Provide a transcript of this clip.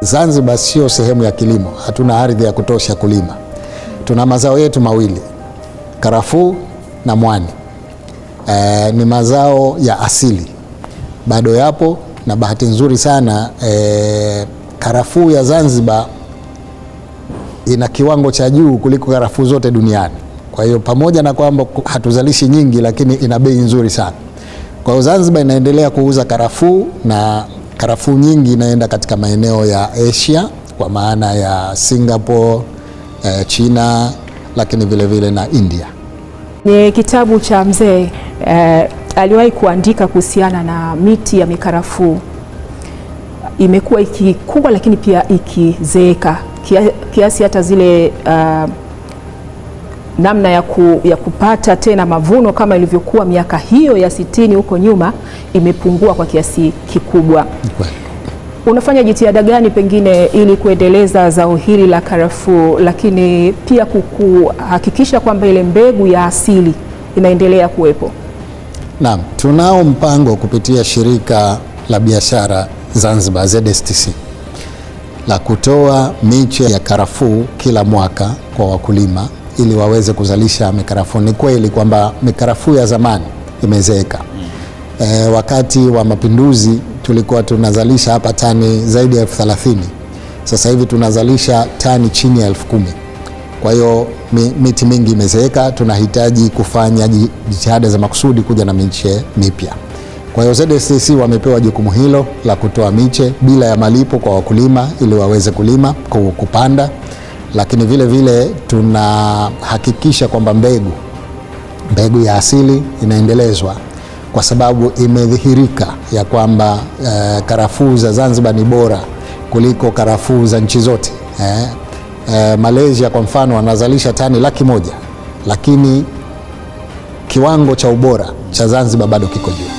Zanzibar sio sehemu ya kilimo, hatuna ardhi ya kutosha kulima. Tuna mazao yetu mawili, karafuu na mwani. Ni mazao ya asili, bado yapo, na bahati nzuri sana karafuu ya Zanzibar ina kiwango cha juu kuliko karafuu zote duniani. Kwa hiyo pamoja na kwamba hatuzalishi nyingi, lakini ina bei nzuri sana. Kwa hiyo Zanzibar inaendelea kuuza karafuu, na karafuu nyingi inaenda katika maeneo ya Asia kwa maana ya Singapore, China, lakini vile vile na India. Ni kitabu cha mzee aliwahi kuandika kuhusiana na miti ya mikarafuu. Imekuwa ikikua lakini pia ikizeeka kiasi hata zile namna ya kupata tena mavuno kama ilivyokuwa miaka hiyo ya 60 huko nyuma imepungua kwa kiasi kikubwa. Unafanya jitihada gani pengine ili kuendeleza zao hili la karafuu, lakini pia kuhakikisha kwamba ile mbegu ya asili inaendelea kuwepo? Naam, tunao mpango kupitia shirika la biashara Zanzibar ZSTC la kutoa miche ya karafuu kila mwaka kwa wakulima ili waweze kuzalisha mikarafuu. Ni kweli kwamba mikarafuu ya zamani imezeeka. Wakati wa mapinduzi tulikuwa tunazalisha hapa tani zaidi ya 30,000. Sasa hivi tunazalisha tani chini ya 10,000. Kwa hiyo miti mingi imezeeka, tunahitaji kufanya jitihada za makusudi kuja na miche mipya. Kwa hiyo ZSTC wamepewa jukumu hilo la kutoa miche bila ya malipo kwa wakulima ili waweze kulima, kupanda, lakini vile vile tunahakikisha kwamba mbegu ya asili inaendelezwa, kwa sababu imedhihirika ya kwamba karafuu za Zanzibar ni bora kuliko karafuu za nchi zote. Malaysia kwa mfano wanazalisha tani 100,000, lakini kiwango cha ubora cha Zanzibar bado kiko juu.